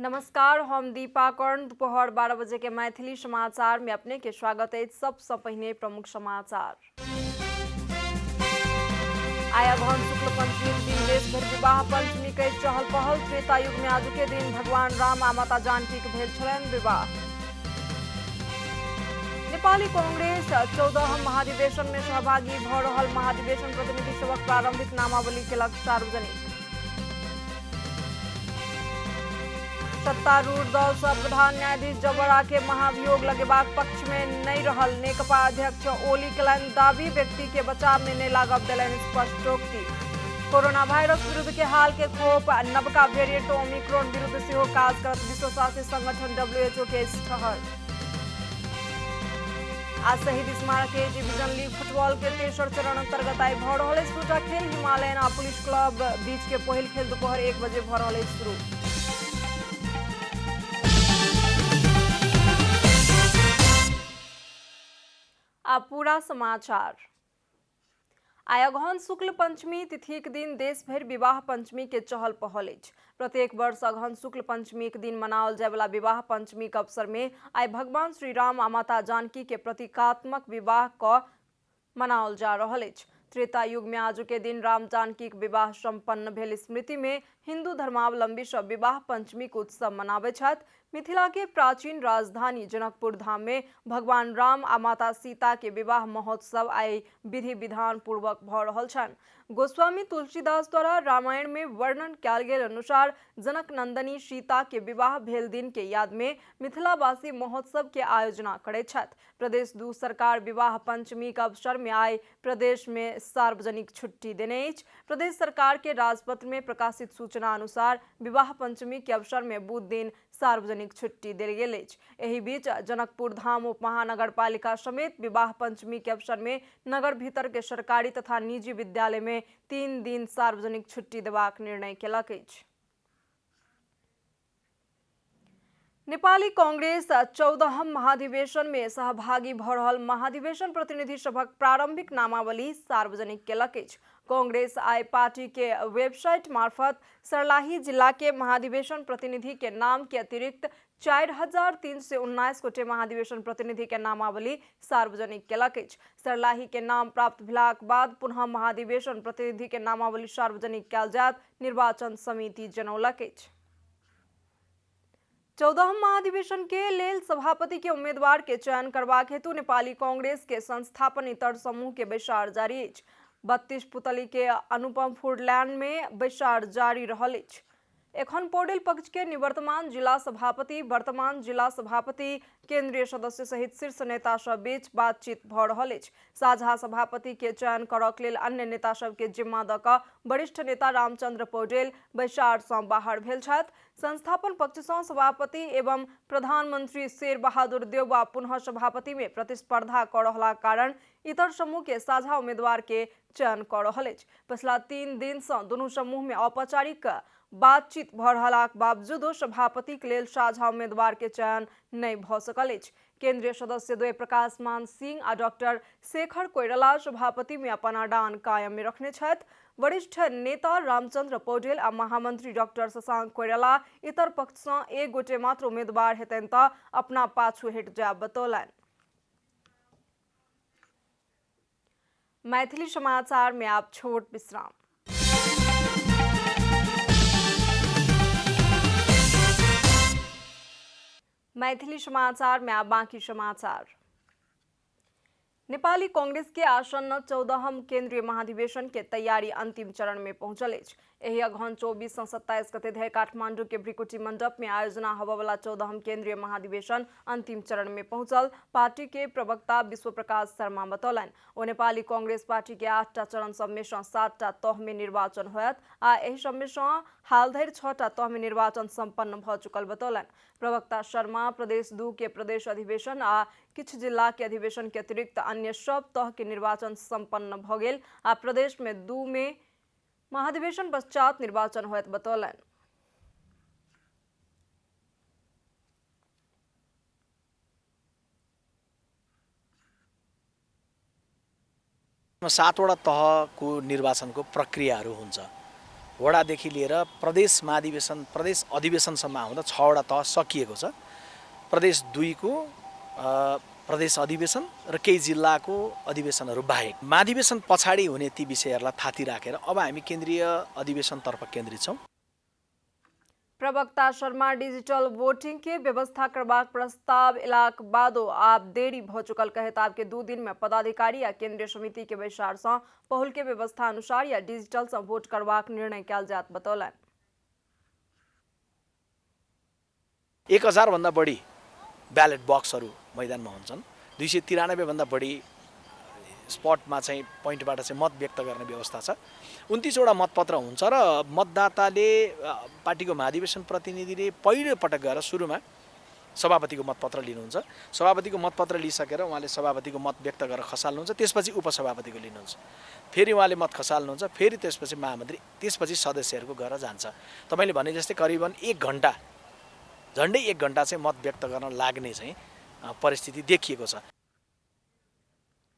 नमस्कार, हम दीपा कर्ण। दोपहर 12 बजे के मैथिली समाचार में अपने के स्वागत है। सबसे पहले प्रमुख समाचार। आया भवन शुक्ल पंचमी के दिन देश भर विवाह पंचमी के चहल पहल। त्रेता युग में आज के दिन भगवान राम आ माता जानकी के भेल छलनि विवाह। नेपाली कांग्रेस 14 महाधिवेशन में सहभागी भ रहल। महाधिवेशन प्रतिनिधि सभक प्रारंभिक नामावली केलक सार्वजनिक। सत्तारूढ़ दल सँ प्रधान न्यायाधीश जबरा के महाभियोग लगेबाक पक्ष में नहीं रहल। नेकपा अध्यक्ष ओली केलनि दाबी, व्यक्ति के बचाव में नहीं लागब देलनि स्पष्टोक्ति। कोरोना वायरस विरुद्ध के हाल के खोप नवका वेरिएंट ओमिक्रॉन विरुद्ध सेहो काज करत विश्व स्वास्थ्य संगठन WHO के ठहर। आज शहीद स्मारक ए डिवीजन लीग फुटबॉल के तेसर चरण अंतर्गत आई भ रहल दूटा खेल। हिमालयन आ पुलिस क्लब बीच के पहिल खेल दोपहर 1 बजे भ रहल शुरू। अब पूरा समाचार। अगहन शुक्ल पंचमी तिथि के दिन देश भर विवाह पंचमी के चहल पहल अछि। प्रत्येक वर्ष अगहन शुक्ल पंचमी के दिन मनाओल जाय वाला विवाह पंचमी के अवसर में आई भगवान श्री राम आ माता जानकी के प्रतीकात्मक विवाह क मनाओल जा रहल अछि। त्रेता युग में आज के दिन राम जानकी के विवाह संपन्न भेल स्मृति में हिंदू धर्मावलंबी सब विवाह पंचमी के उत्सव मनाबै छथि। मिथिला के प्राचीन राजधानी जनकपुर धाम में भगवान राम आ माता सीता के विवाह महोत्सव आई विधि विधान पूर्वक भ रहल छनि। गोस्वामी तुलसीदास द्वारा रामायण में वर्णन कयल गेल अनुसार जनक नंदनी सीता के विवाह भेल दिन के याद में मिथिलावासी महोत्सव के आयोजना करैत छथि। प्रदेश 2 सरकार विवाह पंचमी के अवसर में आई प्रदेश में सार्वजनिक छुट्टी देने अछि। प्रदेश सरकार के राजपत्र में प्रकाशित सूचना अनुसार विवाह पंचमी के अवसर में बुध दिन सार्वजनिक छुट्टी देल गेल अछि। एहि बीच जनकपुर धाम उप महानगरपालिका समेत विवाह पंचमी के अवसर में नगर भीतर के सरकारी तथा निजी विद्यालय में 3 दिन सार्वजनिक छुट्टी देबाक निर्णय केलक अछि। नेपाली कांग्रेस 14 महाधिवेशन में सहभागी भ रहल। महाधिवेशन प्रतिनिधि सभक प्रारंभिक नामावली सार्वजनिक केलक अछि। कांग्रेस आई पार्टी के वेबसाइट मार्फत सर्लाही जिला के महाधिवेशन प्रतिनिधि के नाम के अतिरिक्त 4319 गोटे महाधिवेशन प्रतिनिधि के नामावली सार्वजनिक केलक अछि। सर्लाही के नाम प्राप्त भेलाक बाद पुनः महाधिवेशन प्रतिनिधि के नामावली सार्वजनिक कयल जायत, निर्वाचन समिति जनौलक अछि। 14 महाधिवेशन के लेल सभापति के उम्मीदवार के चयन करबाक हेतु नेपाली कांग्रेस के संस्थापन इतर समूह के बैसार जारी अछि। 32 पुतली के अनुपम फूडलैंड में बैसार जारी रहल अछि। एखन पौडेल पक्ष के निवर्तमान जिला सभापति, वर्तमान जिला सभापति, केंद्रीय सदस्य सहित शीर्ष नेता सब बीच बातचीत भ रहल अछि। साझा सभापति के चयन करक लेल अन्य नेता सब के जिम्मा द क वरिष्ठ नेता रामचंद्र पौडेल बैसार सँ बाहर भेल छथि। संस्थापन पक्ष सँ सभापति एवं प्रधानमंत्री शेर बहादुर देउवा पुनः सभापति में प्रतिस्पर्धा क रहला कारण इतर समूह के साझा उम्मीदवार के चयन क रहल अछि। पिछला 3 दिन सँ दुनू समूह में औपचारिक बातचीत भ रहलाक बावजूदो सभापति के लेल साझा उम्मीदवार के चयन नहीं भ सकल अछि। केंद्रीय सदस्य द्वय प्रकाश मान सिंह आ डॉक्टर शेखर कोइराला सभापति में अपन अडान कायम में रखने छथि। वरिष्ठ नेता रामचंद्र पौडेल आ महामंत्री डॉक्टर शशांक कोइराला इतर पक्ष सँ 1 गोटे मात्र उम्मीदवार हेतनि त अपना पाछू हटि जायब बतौलनि। मैथिली समाचार में आप छोट विश्राम। मैथिली समाचार में आप बाकी समाचार। नेपाली कांग्रेस के आसन्न 14 केंद्रीय महाधिवेशन के तैयारी अंतिम चरण में पहुंचल अछि। एहि अगहन 24 से 27 गते धरि काठमांडू के भ्रिकुटी मंडप में आयोजना होबय वाला 14 केंद्रीय महाधिवेशन अंतिम चरण में पहुंचल। पार्टी के प्रवक्ता विश्व प्रकाश शर्मा बतौलनि ओ नेपाली कांग्रेस पार्टी के 8टा चरण सब में 7टा तह में निर्वाचन होयत आ एहि सब में हाल धरि 6टा तह में निर्वाचन संपन्न भ चुकल बतौलनि। प्रवक्ता शर्मा प्रदेश 2 के प्रदेश अधिवेशन आ किछु जिला के अधिवेशन के अतिरिक्त अन्य सब तह के निर्वाचन संपन्न भ गेल आ प्रदेश में 2 में महाधिवेशन पश्चात निर्वाचन होयत बतौलनि। 7वटा तहको निर्वाचनको प्रक्रियाहरू हुन्छ। वडादेखि लिएर प्रदेश महाधिवेशन प्रदेश अधिवेशनसम्म आउँदा 6वटा तह सकिएको छ। प्रदेश 2 को प्रदेश अधिवेशन र केही जिल्लाको अधिवेशनहरू बाहेक महाधिवेशन पछाडि हुने ती विषयहरूलाई थाती राखेर अब हामी केन्द्रीय अधिवेशनतर्फ केन्द्रित छौँ। प्रवक्ता शर्मा डिजिटल वोटिंग के व्यवस्था करवाक प्रस्ताव इलाक बादो आप देरी भ चुकल कहत आपके 2 दिन में पदाधिकारी या केंद्रीय समिति के विचार से पहुल के व्यवस्था अनुसार या डिजिटल से वोट करवाक निर्णय कल जात बतौलन। 1000 भन्दा बढी ब्यालेट बक्सहरू मैदानमा हुन्छन्। 293 भन्दा बढी स्पटमा चाहिँ पोइन्टबाट चाहिँ मत व्यक्त गर्ने व्यवस्था छ। 29वटा मतपत्र हुन्छ र मतदाताले पार्टीको महाधिवेशन प्रतिनिधिले पहिलो पटक गएर सुरुमा सभापतिको मतपत्र लिनुहुन्छ। सभापतिको मतपत्र लिइसकेर उहाँले सभापतिको मत व्यक्त गरेर खसाल्नुहुन्छ। त्यसपछि उपसभापतिको लिनुहुन्छ। फेरि उहाँले मत खसाल्नुहुन्छ। फेरि त्यसपछि महामन्त्री, त्यसपछि सदस्यहरूको गएर जान्छ। तपाईले भने जस्तै करिबन 1 घण्टा, झन्डै 1 घण्टा चाहिँ मत व्यक्त गर्न लाग्ने चाहिँ परिस्थिति देखिएको छ।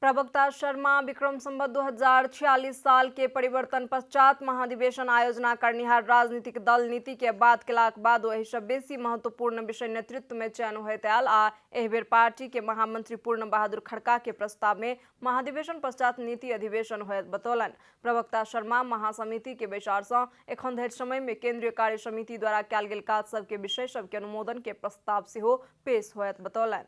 प्रवक्ता शर्मा विक्रम संवत 2046 साल के परिवर्तन पश्चात महाधिवेशन आयोजना करनिहार राजनीतिक दल नीति के बाद केलाक बाद वही सब बेसी महत्वपूर्ण विषय नेतृत्व में चयन होते आल आ एह बेर पार्टी के महामंत्री पूर्ण बहादुर खड़का के प्रस्ताव में महाधिवेशन पश्चात नीति अधिवेशन होयत बतौलन। प्रवक्ता शर्मा महासमिति के विचार से एखन धरि समय में केंद्रीय कार्य समिति द्वारा कयल गेल काज सब के विषय सब के अनुमोदन के प्रस्ताव सेहो पेश होयत बतौलन।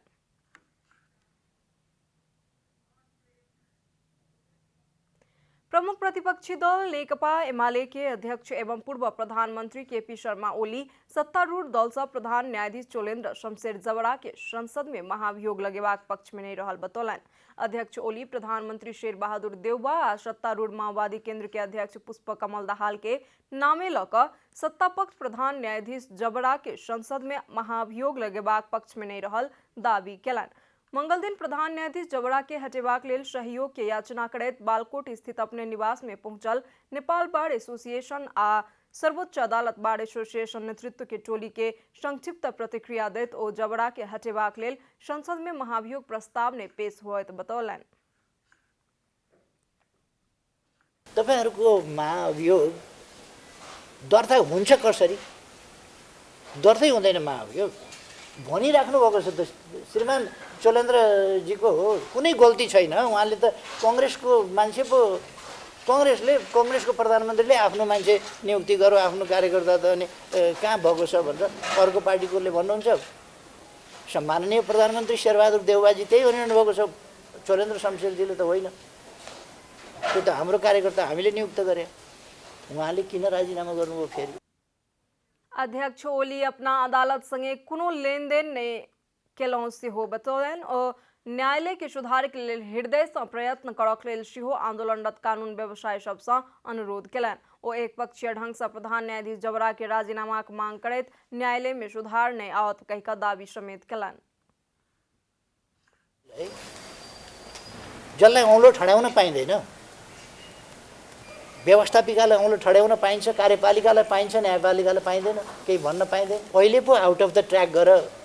प्रमुख प्रतिपक्षी दल नेकपा एमाले के अध्यक्ष एवं पूर्व प्रधानमंत्री केपी शर्मा ओली सत्तारूढ़ दल से प्रधान न्यायाधीश चोलेन्द्र शमशेर जबड़ा के संसद में महाभियोग लगेवाक पक्ष में नहीं रहल बतौलन। अध्यक्ष ओली प्रधानमंत्री शेर बहादुर देउबा आ सत्तारूढ़ माओवादी केंद्र के अध्यक्ष पुष्प कमल दाहाल के नामे लक सत्तापक्ष प्रधान न्यायाधीश जबड़ा के संसद में महाभियोग लगेवाक पक्ष में नहीं रहल दावी केलन। मंगल दिन प्रधान न्यायाधीश जबड़ा के हटेबाक लेल सहयोग के याचना करैत बालकोट स्थित अपने निवास में पहुंचल नेपाल बार एसोसिएशन आ सर्वोच्च अदालत बार एसोसिएशन नेतृत्व के टोली के संक्षिप्त प्रतिक्रिया दैत ओ जबड़ा के हटेबाक लेल संसद में महाभियोग प्रस्ताव ने पेश होयत बतौलन। तपाईहरुको महाभियोग दर्ता हुन्छ कसरी? दर्तै हुँदैन महाभियोग भनिराख्नु भएको छ। श्रीमान चोलेन्द्रजीको कुनै गल्ती छैन। उहाँले त कांग्रेसको मान्छे पो, कांग्रेसको प्रधानमन्त्रीले आफ्नो मान्छे नियुक्ति गर्यो, आफ्नो कार्यकर्ता त अनि कहाँ भएको छ भनेर अर्को पार्टीकोले भन्नुहुन्छ। सम्माननीय प्रधानमन्त्री शेरबहादुर देउबाजी त्यही भनिरहनु भएको छ। चोलेन्द्र शमशेरजीले त होइन, त्यो त हाम्रो कार्यकर्ता हामीले नियुक्त गरे। उहाँले किन राजीनामा गर्नुभयो फेरि? अध्यक्ष ओली अपना अदालत संगे कोनो लेन देन ने केलौं सेहो बतौलन और न्यायालय के सुधार के लेल हृदय से प्रयत्न करक लेल सेहो आंदोलनरत कानून व्यवसाय सबसे अनुरोध केलन। ओ एक पक्षीय ढंग से प्रधान न्यायाधीश जबड़ा के राजीनामा के मांग करैत न्यायालय में सुधार नहीं आवत कहिका दावी समेत केलन। जसलाई औँलो ठड्याउन पाइँदैन, व्यवस्थापिकालाई औँलो ठड्याउन पाइन्छ, कार्यपालिकालाई पाइन्छ, न्यायपालिकालाई पाइँदैन, केही भन्न पाइँदैन। पहिले पो आउट अफ द ट्र्याक गरेर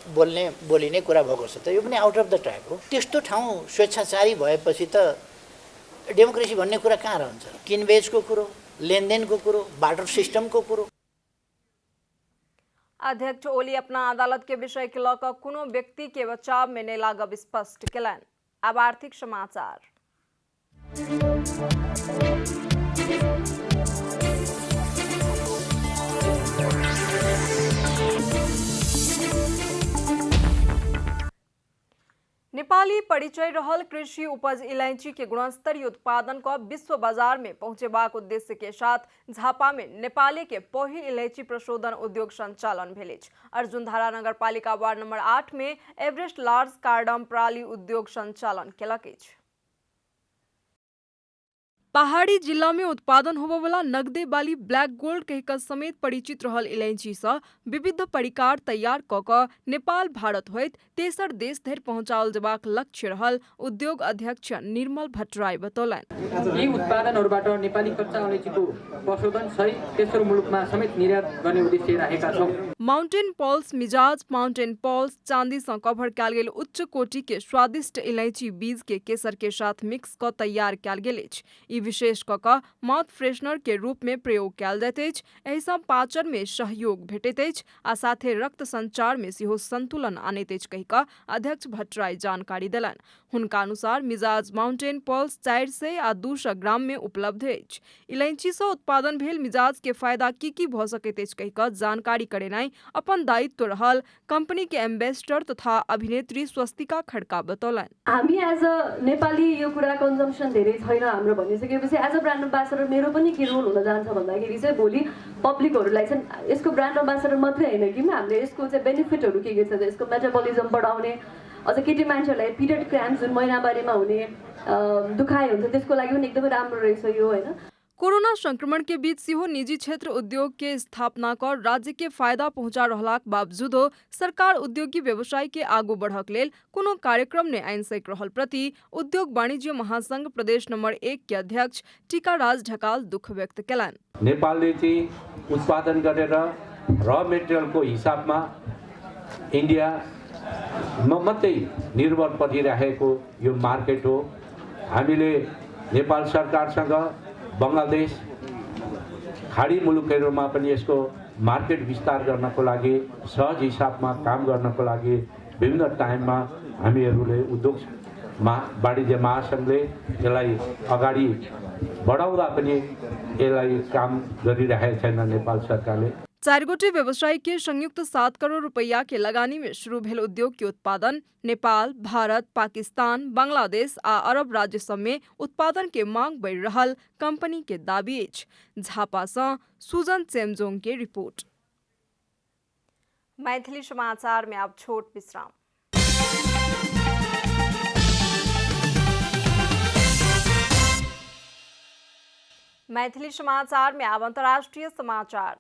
बोलिने कुरा भएको छ। त यो पनि आउट अफ द ट्र्याक हो। त्यस्तो ठाउँ स्वेच्छाचारी भएपछि त डेमोक्रेसी भन्ने कुरा कहाँ रहन्छ? किनबेचको कुरो, लेनदेनको कुरो, बाटर सिस्टमको कुरो। अध्यक्ष ओली अपना अदालत के विषय के लक कोनो व्यक्ति के बचाव में नहीं लागब स्पष्ट केलन। अब आर्थिक समाचार। नेपाली परिचय रहल कृषि उपज इलायची के गुणस्तरीय उत्पादन को विश्व बाजार में पहुंचेबाक उद्देश्य के साथ झापा में नेपाली के पहिल इलायची प्रशोधन उद्योग संचालन भेल। अर्जुनधारा नगरपालिका वार्ड नंबर 8 में एवरेस्ट लार्ज कार्डम प्राली उद्योग संचालन केलक। पहाड़ी जिला में उत्पादन होबे वाला नगदे बाली ब्लैक गोल्ड कहकर समेत परिचित रहल इलायची से विविध परिकार तैयार क क नेपाल भारत होइत तेसर देश धरि पहुँचाओल जबाक लक्ष्य रहल उद्योग अध्यक्ष निर्मल भट्टराई बतौलन। यी उत्पादनहरूबाट नेपाली कच्चा अलैँचीको प्रशोधन सहित तेस्रो मुलुकमा समेत निर्यात गर्ने उद्देश्य राखेका छौं। माउंटेन पल्स मिजाज माउंटेन पल्स चांदी से कभर कयल गेल उच्च कोटि के स्वादिष्ट इलायची बीज के केसर के साथ मिक्स क तैयार कयल गेल अछि। ई विशेष क क माउथ फ्रेशनर के रूप में प्रयोग कयल जाइत अछि। एहिसँ पाचन में सहयोग भेटैत अछि आ साथे रक्त संचार में सेहो संतुलन आनैत अछि कहि क अध्यक्ष भट्टराई जानकारी देलनि। हुनका अनुसार मिजाज माउंटेन पल्स 400 आ 200 ग्राम में उपलब्ध अछि। इलायची से उत्पादन भेल मिजाज के फायदा की भ सकैत अछि कहि क जानकारी करेनाइ अपन दायित्व रहल कंपनी के एम्बेसडर तथा अभिनेत्री स्वस्तिका खड्का बतौलनि। हामी एज अ नेपाली यो कुरा कन्जम्सन धेरै छैन हाम्रो भनिसकेपछि एज अ ब्रान्ड एम्बेसडर मेरो पनि के रोल हुन जान्छ भन्दाखेरि चाहिँ भोलि पब्लिकहरूलाई चाहिँ यसको ब्रान्ड एम्बेसडर मात्रै होइन कि हामीले यसको चाहिँ बेनिफिटहरू के छ यसको मेटाबोलिजम बढाउने अझ केटी मान्छेहरूलाई पिरियड क्राम्स जुन महिनावारीमा हुने दुखाइ हुन्छ त्यसको लागि पनि एकदमै राम्रो रहेछ यो होइन। कोरोना संक्रमण के बीच सेहो निजी क्षेत्र उद्योग के स्थापना कर राज्य के फायदा पहुंचा रहलाक बावजूदो सरकार उद्योगी व्यवसाय के आगू बढ़क लेल कोनो कार्यक्रम ने आनि सक रहल प्रति उद्योग वाणिज्य महासंघ प्रदेश नंबर 1 के अध्यक्ष टीकाराज ढकाल दुख व्यक्त केलनि। नेपालले चाहिँ उत्पादन गरेर र मेटेरियलको हिसाबमा इन्डिया मात्रै निर्भर परिरहेको यो मार्केट हो। हामीले नेपाल सरकारसँग बङ्गलादेश खाडी मुलुकहरूमा पनि यसको मार्केट विस्तार गर्नको लागि सहज हिसाबमा काम गर्नको लागि विभिन्न टाइममा हामीहरूले उद्योग वाणिज्य महासंघले यसलाई अगाडि बढाउँदा पनि यसलाई काम गरिरहेको छैन नेपाल सरकारले। 4 गोटे व्यवसायी के संयुक्त 7 करोड़ रुपया के लगानी में शुरू भेल उद्योग के उत्पादन नेपाल, भारत, पाकिस्तान, बांग्लादेश आ अरब राज्य सब में उत्पादन के मांग बढ़ि रहल कंपनी के दाबी अछि। झापा से सुजन चेमजोंग के रिपोर्ट। मैथिली समाचार में अब छोट विश्राम। मैथिली समाचार में अब अंतर्राष्ट्रीय समाचार।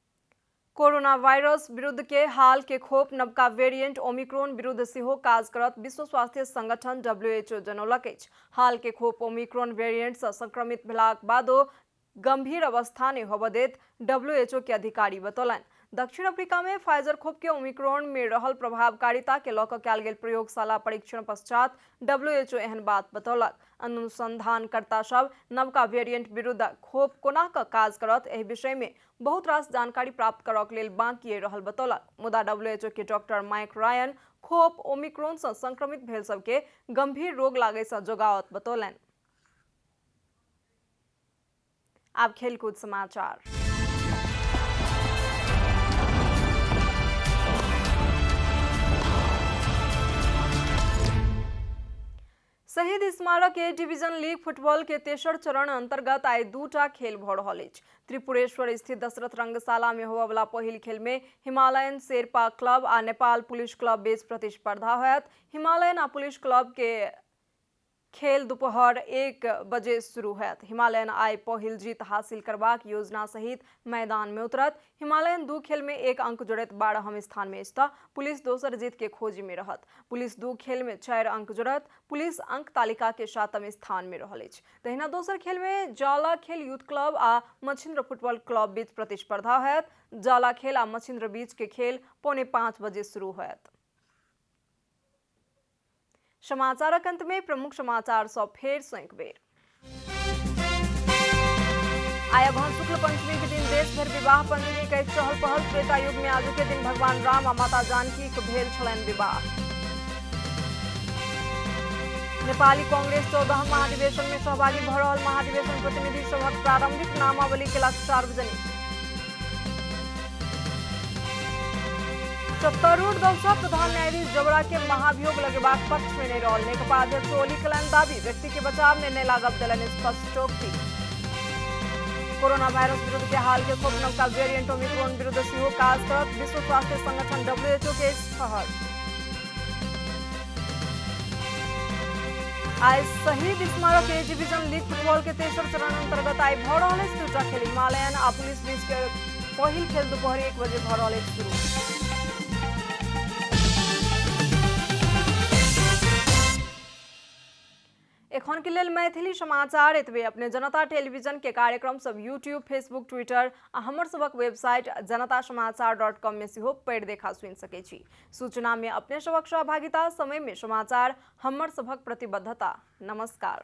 कोरोना वायरस विरुद्ध के हाल के खोप नवका वेरिएंट ओमिक्रॉन विरुद्ध सेहो काज करत विश्व स्वास्थ्य संगठन WHO जनौलक अछि। हाल के खोप ओमिक्रॉन वेरिएंट से संक्रमित भेलाक बादो गंभीर अवस्था नहीं होबय दैत WHO के अधिकारी बतौलनि। दक्षिण अफ्रीका में फाइजर खोप के ओमिक्रॉन में रहल प्रभावकारिता के लऽ कऽ कयल गेल प्रयोगशाला परीक्षण पश्चात WHO एहन बात बतौलक। अनुसंधानकर्ता सब नवका वेरिएंट विरुद्ध खोप कोना कऽ काज करत एहि विषय में बहुत रास जानकारी प्राप्त करक लेल बाकी रहल बतौलक। मुदा WHO के डॉक्टर माइक रायन खोप ओमिक्रॉन से संक्रमित भेल सबके गंभीर रोग लागै से जोगावत बतौलनि। अब खेलकूद समाचार। शहीद स्मारक ए डिवीजन लीग फुटबॉल के तेसर चरण अंतर्गत आई 2टा खेल भ रहल अछि। त्रिपुरेश्वर स्थित दशरथ रंगशाला में होबय वाला पहिल खेल में हिमालयन शेरपा क्लब आ नेपाल पुलिस क्लब बीच प्रतिस्पर्धा होयत। हिमालयन आ पुलिस क्लब के खेल दोपहर 1 बजे शुरू होयत। हिमालयन आई पहिल जीत हासिल करबाक योजना सहित मैदान में उतरत। हिमालयन 2 खेल में 1 अंक जोड़त 12वें स्थान में अछि। पुलिस दोसर जीत के खोज में रहत। पुलिस 2 खेल में 4 अंक जोड़त। पुलिस अंक तालिका के 7वें स्थान में रहल अछि। तहिना दोसर खेल में जाला खेल यूथ क्लब आ मछिन्द्र फुटबॉल क्लब बीच प्रतिस्पर्धा होयत। जाला खेल आ मछिन्द्र बीच के खेल 4:45 बजे शुरू होयत। समाचारक अंत में प्रमुख समाचार सब फेर से एक बेर। आइ अगहन शुक्ल पंचमी के दिन देश भर विवाह पंचमी के चहल पहल। त्रेता युग में आज के दिन भगवान राम आ माता जानकी के भेल छलनि विवाह। नेपाली कांग्रेस 14वां महाधिवेशन में सहभागी भ रहल। महाधिवेशन प्रतिनिधि सभक प्रारंभिक नामावली केलक सार्वजनिक। सत्तारूढ़ दल से प्रधान न्यायाधीश जबरा के महाभियोग लगेबाक पक्ष में नहीं रहल। नेकपा अध्यक्ष ओली केलनि दावी। व्यक्ति के बचाव में नहीं लागब देलनि स्पष्टोक्ति। कोरोना वायरस विरुद्ध के हाल के खोप नवका वेरिएंट ओमिक्रॉन विरुद्ध सेहो काज करत विश्व स्वास्थ्य संगठन WHO के ठहर। आज शहीद स्मारक ए डिवीजन लीग फुटबॉल के तेसर चरण अंतर्गत आई भ रहल अछि 2टा खेल। हिमालयन आ पुलिस बीच के पहिल खेल दोपहर 1 बजे भ रहल अछि शुरू। एखन के लेल मैथिली समाचार एतबे। अपने जनता टेलीविजन के कार्यक्रम सब यूट्यूब, फेसबुक, ट्विटर आ हमर सबक वेबसाइट janatasamaachar.com में सेहो पढ़ि देखा सुनि सकै छी। सूचना में अपने सबक सहभागिता, समय में समाचार हमर सबक प्रतिबद्धता। नमस्कार।